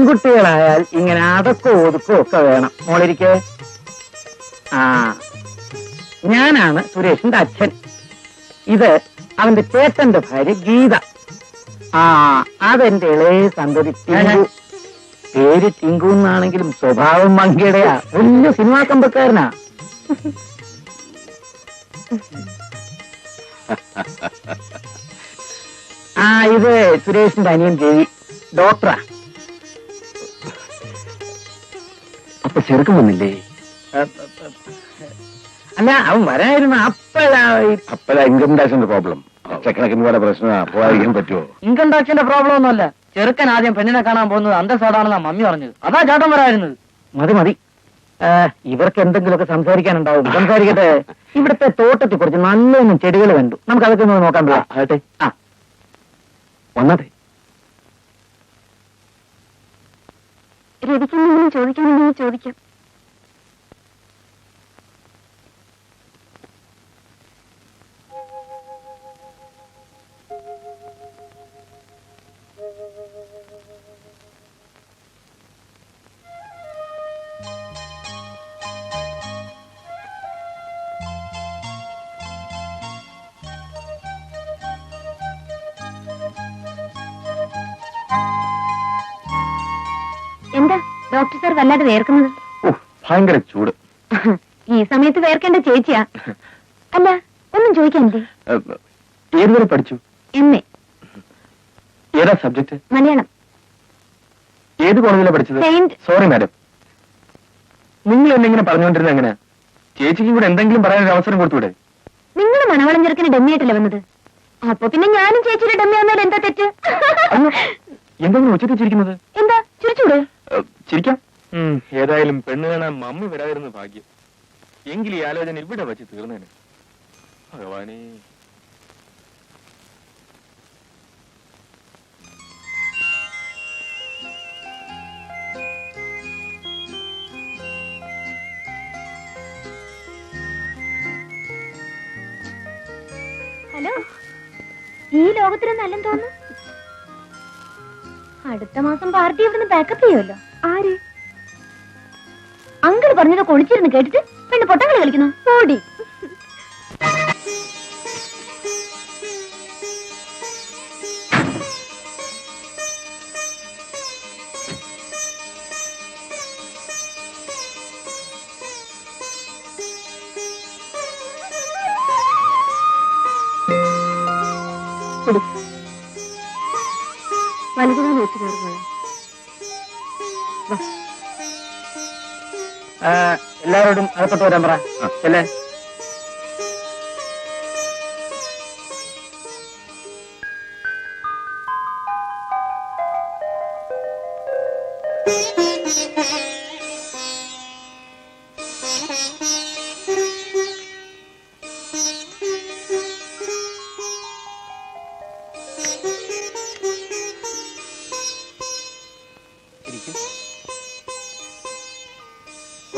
പെൺകുട്ടികളായാൽ ഇങ്ങനെ അടക്കോ ഒതുക്കോ ഒക്കെ വേണം. മോളിരിക്കെ. ആ, ഞാനാണ് സുരേഷിന്റെ അച്ഛൻ. ഇത് അവന്റെ ചേട്ടന്റെ ഭാര്യ ഗീത. ആ, അതെന്റെ ഇളയ സന്തതി ടിങ്കു. പേര് ടിങ്കു എന്നാണെങ്കിലും സ്വഭാവം മങ്കിയുടെയാ. വലിയ സിനിമാ കമ്പക്കാരനാ. ആ, ഇത് സുരേഷിന്റെ അനിയൻ രവി, ഡോക്ടറാ. അപ്പൊ ചെറുക്കം വന്നില്ലേ? അല്ല, അവൻ വരായിരുന്നു. അപ്പഴാ ഇൻകം ടാക്സിന്റെ പ്രോബ്ലം. ലക്ഷക്കണക്കിന് കൂടെ പ്രശ്നം പോകാതിരിക്കാൻ പറ്റുമോ? ഇൻകം ടാക്സിന്റെ പ്രോബ്ലം ഒന്നുമല്ല. ചെറുക്കൻ ആദ്യം പെണ്ണിനെ കാണാൻ പോകുന്നത് അന്തസ്സാടാണെന്നാ മമ്മി പറഞ്ഞത്. അതാ ചേട്ടൻ വരായിരുന്നത്. മതി മതി, ഇവർക്ക് എന്തെങ്കിലുമൊക്കെ സംസാരിക്കാനുണ്ടാവും. സംസാരിക്കട്ടെ. ഇവിടുത്തെ തോട്ടത്തിൽ കുറച്ച് നല്ലൊന്നും ചെടികൾ കണ്ടു. നമുക്ക് അതൊക്കെ ഒന്ന് നോക്കാൻ പോവാം. ആട്ടെ. ആ, വന്നാട്ടെ. രവിക്കെന്തെങ്കിലും ചോദിക്കാനുണ്ടെങ്കിൽ ചോദിക്കാം. എന്താ ഡോക്ടർ സാർ വല്ലാതെ വേർക്കുന്നത്? ഭയങ്കര ചൂട്. ഈ സമയത്ത് വേർക്കേണ്ട ചേച്ചിയാ. അല്ല, ഒന്നും ചോദിക്കാനില്ലേ? ഏതുവരെ പഠിച്ചു? എന്നെ. ഏതാ സബ്ജക്ട്? മലയാളം. ഏത് കോളേജിലാണ് പഠിച്ചത്? സോറി മാഡം, നിങ്ങൾ എന്നെങ്ങനെ പറഞ്ഞുകൊണ്ടിരുന്ന എങ്ങനെ? ചേച്ചിക്കും കൂടെ എന്തെങ്കിലും പറയാനൊരു അവസരം കൊടുത്തൂടെ? നിങ്ങൾ മണവളം ചെറുക്കിന് ഡമ്മിയായിട്ടല്ലേ വന്നത്? അപ്പൊ പിന്നെ ഞാനും ചേച്ചിയുടെ ഡമ്മി വന്നാൽ എന്താ തെറ്റ്? എന്തെങ്കിലും ഉച്ചത്തിൽ ചിരിക്കുന്നത്? എന്താ ചിരിച്ചൂടെ? ചിരിക്കാം. ഏതായാലും പെണ്ണ് കാണാൻ മമ്മി വരാതിരുന്ന ഭാഗ്യം. എങ്കിൽ ഈ ആലോചന ഇവിടെ വെച്ച് തീർന്നേനെ. ഭഗവാനേ. ഹലോ, ഈ ലോകത്തിലൊന്നും അല്ലെന്ന് തോന്നുന്നു. അടുത്ത മാസം പാർട്ടി ഇവിടുന്ന് ബാക്കപ്പ് ചെയ്യുമല്ലോ. ആര്? അങ്കിൾ പറഞ്ഞത് കൊളിച്ചിരുന്ന് കേട്ടിട്ട് പെണ്ണ് പൊട്ടങ്ങളി കളിക്കുന്നു. ഓടി. വലുതുകാലം വെച്ച് കയറുമ്പോഴേ എല്ലാവരോടും അകത്തോട്ട് വരാൻ പറ. അല്ലേ?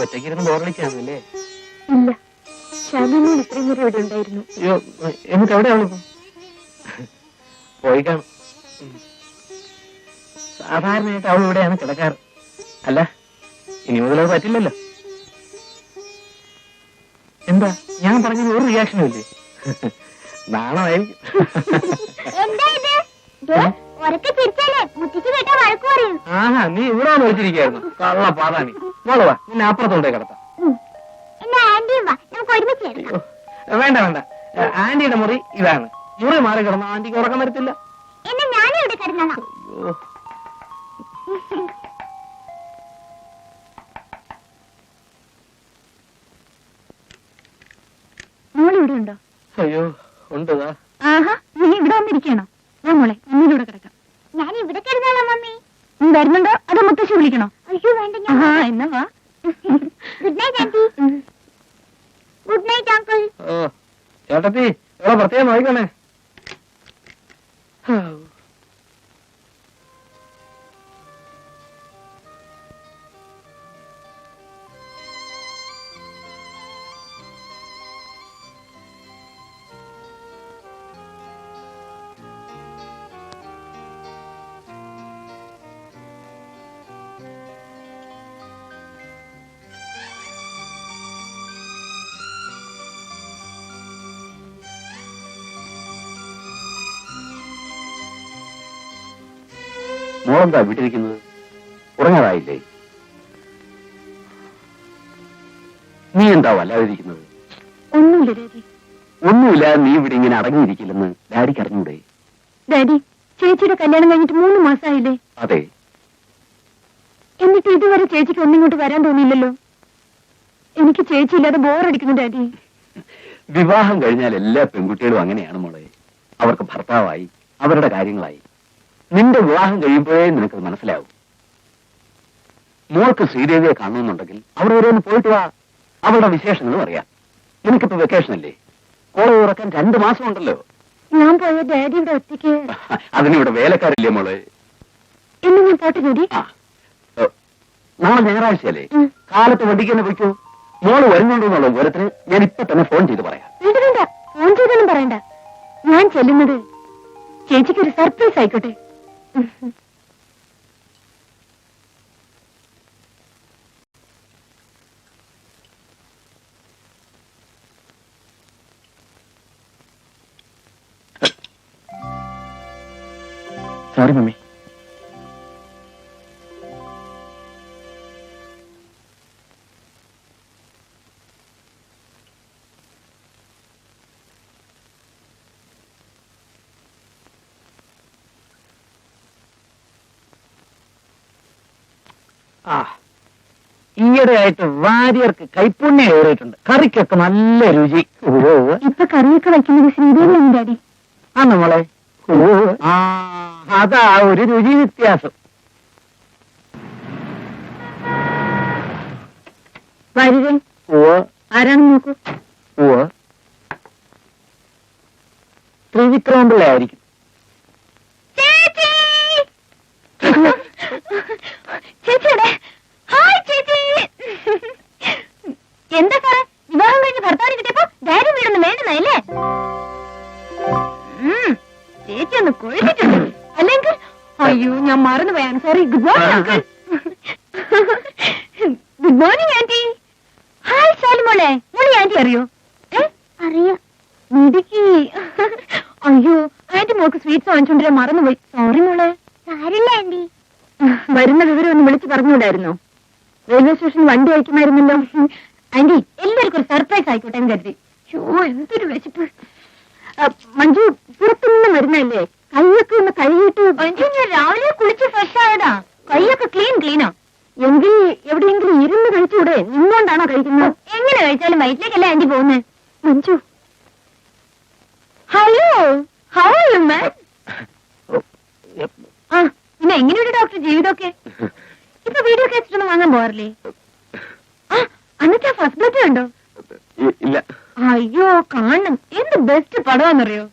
ഒറ്റയ്ക്കിരുന്ന് ബോറടിച്ചാണല്ലേ? ഇല്ല, ശാലിനോട് ഇത്രയും നേരം ഇവിടെ ഉണ്ടായിരുന്നു. അയ്യോ, എന്നിട്ട് എവിടെയാണോ പോയി കാണും. സാധാരണയായിട്ട് അവൾ ഇവിടെയാണ് കിടക്കാറ്. അല്ല, ഇനി മുതൽ അത് പറ്റില്ലല്ലോ. എന്താ ഞാൻ പറഞ്ഞത് ഒരു റിയാക്ഷനും ഇല്ലേ? നാണമായിരിക്കും. ആഹാ, നീ ഇവിടെ വിളിച്ചിരിക്കായിരുന്നു. കള്ള പാതാണി. മോളവാ, നിന്നെ അപ്പുറത്തോട്ടേ കിടത്താം. വേണ്ട വേണ്ട, ആന്റിയുടെ മുറി ഇതാണ്. മുറി മാറി കിടന്ന ആന്റിക്ക് ഉറക്കം വരത്തില്ല. മോളിവിടെ ഉണ്ടോ? അയ്യോ, ഉണ്ടതാ. ആഹാ, നീ ഇവിടെ വന്നിരിക്കണോ? ഞാൻ മോളെ മമ്മിയിലൂടെ കിടക്കാം. ഞാൻ ഇവിടെ കിടന്നാലോ മമ്മി? നീ വരുന്നുണ്ടോ അതോ മുത്തശ്ശി വിളിക്കണോ? അയ്യോ വേണ്ട. എന്നാ വാ. Good night aunty. Good night uncle. ഓ ചേട്ടത്തി, ഇവിടെ പ്രത്യേകം നോക്കണേ. മോളെന്താ വീട്ടിരിക്കുന്നത്? ഉറങ്ങാതായില്ലേ? നീ എന്താ വല്ലാതിരിക്കുന്നത്? ഒന്നുമില്ല ഡാഡി. ഒന്നുമില്ല, നീ ഇവിടെ ഇങ്ങനെ അടങ്ങിയിരിക്കില്ലെന്ന് ഡാഡിക്ക് അറിഞ്ഞൂടെ? ഡാഡി, ചേച്ചിയുടെ കല്യാണം കഴിഞ്ഞിട്ട് 3 മാസമായില്ലേ? അതെ. എന്നിട്ട് ഇതുവരെ ചേച്ചിക്ക് ഒന്നിങ്ങോട്ട് വരാൻ തോന്നിയില്ലല്ലോ. എനിക്ക് ചേച്ചി ഇല്ലാതെ ബോറടിക്കുന്നു ഡാഡി. വിവാഹം കഴിഞ്ഞാൽ എല്ലാ പെൺകുട്ടികളും അങ്ങനെയാണ് മോളെ. അവർക്ക് ഭർത്താവായി, അവരുടെ കാര്യങ്ങളായി. നിന്റെ വിവാഹം കഴിയുമ്പോഴേ നിനക്ക് മനസ്സിലാവും. മോൾക്ക് ശ്രീദേവിയെ കാണണമെന്നുണ്ടെങ്കിൽ അവിടെ വരെ ഒന്ന് പോയിട്ട് വാ. അവളുടെ വിശേഷങ്ങളും അറിയാം. നിനക്കിപ്പോ വെക്കേഷൻ അല്ലേ? കോളേജ് തുറക്കാൻ 2 മാസം ഉണ്ടല്ലോ. ഞാൻ പോയ ഡാഡി ഇവിടെ ഒറ്റയ്ക്ക്. അതിനിവിടെ വേലക്കാരില്ലേ മോളെ? എന്ന് ഞാൻ പോട്ടെ ഡാഡി. നാളെ ഞായറാഴ്ചയല്ലേ? ഉം. കാലത്ത് വണ്ടിക്ക് തന്നെ പോയിക്കോ. മോള് വരുന്നുണ്ടെന്നുള്ള വിവരത്തിന് ഞാൻ ഇപ്പൊ തന്നെ ഫോൺ ചെയ്ത് പറയാം. വേണ്ട വേണ്ട, ഫോൺ ചെയ്തൊന്നും പറയണ്ട. ഞാൻ ചെല്ലുന്നത് ചേച്ചിക്ക് ഒരു സർപ്രൈസ് ആയിക്കോട്ടെ. Sorry mummy. ആ, ഈയിടെയായിട്ട് വാര്യർക്ക് കൈപ്പുണ്യം ഏറിയിട്ടുണ്ട്. കറിക്കൊക്കെ നല്ല രുചി. ഇപ്പൊ കറിയൊക്കെ വയ്ക്കുന്നത് ശ്രീദേവിയാണ് ഡാഡി. ആ നമ്മളെ ആ അതാ ഒരു രുചി വ്യത്യാസം. വാര്യരെ ഓ ആരാണെന്ന് നോക്കൂ. ഓ ത്രിവിക്രമപിള്ള ആയിരിക്കും. ചേച്ചിയുടെ ഹായ് ചേച്ചി. എന്താ സാറേ, വിവാഹം കഴിഞ്ഞ് ഭർത്താവിനെ കിട്ടിയപ്പോ ഡാഡി വീടൊന്നും വേണ്ടുന്നല്ലേ? ചേച്ചി ഒന്ന് കൊഴിച്ചിട്ടുണ്ട്. അല്ലെങ്കിൽ അയ്യോ ഞാൻ മറന്നുപോയാണ്. Sorry. Good morning uncle. Good morning aunty. Hi ശാലിമോളെ. മോളി ആന്റി അറിയോ? അറിയാം. മിടുക്കി. അയ്യോ ആന്റി മോൾക്ക് സ്വീറ്റ്സ് വാങ്ങിച്ചോണ്ടിരാൻ മറന്നുപോയി. സോറി മോളെ. സാരില്ല ആന്റി. വരുന്ന വിവരം ഒന്ന് വിളിച്ചു പറഞ്ഞുകൂടായിരുന്നോ? റെയിൽവേ സ്റ്റേഷൻ വണ്ടി അയക്കുമായിരുന്നല്ലോ. ആന്റി എല്ലാവർക്കും ഒരു സർപ്രൈസ് ആയിക്കോട്ടെ എന്ന് കരുതി. ഷോ എന്തൊരു വിശപ്പ്. മഞ്ജു പുറത്തുനിന്ന് വരുന്നല്ലേ? കൈയൊക്കെ ഒന്ന് കഴുകിയിട്ട്. മഞ്ജു ഞാൻ രാവിലെ കുളിച്ച് ഫ്രഷ് ആയതാ. കൈയൊക്കെ ക്ലീനാ. എങ്കിൽ എവിടെയെങ്കിലും ഇരുന്ന് കഴിച്ചുകൂടെ? നിന്നുകൊണ്ടാണോ കഴിക്കുന്നത്? എങ്ങനെ കഴിച്ചാലും വയറ്റിലേക്കല്ലേ ആന്റി പോകുന്നത്? Manju hello, how are you man? ആ പിന്നെ എങ്ങനെയുണ്ട് ഡോക്ടർ ജീവിതമൊക്കെ? ഇപ്പൊ വീഡിയോ കേസിട്ടൊന്നും വാങ്ങാൻ പോകാറില്ലേ? ആ അന്നത്തെ ഫസ്റ്റ് ബ്ലഡ് കണ്ടോ? ഇല്ല. അയ്യോ കാണണം. എന്ത് ബെസ്റ്റ് പടമാണെന്നറിയോ?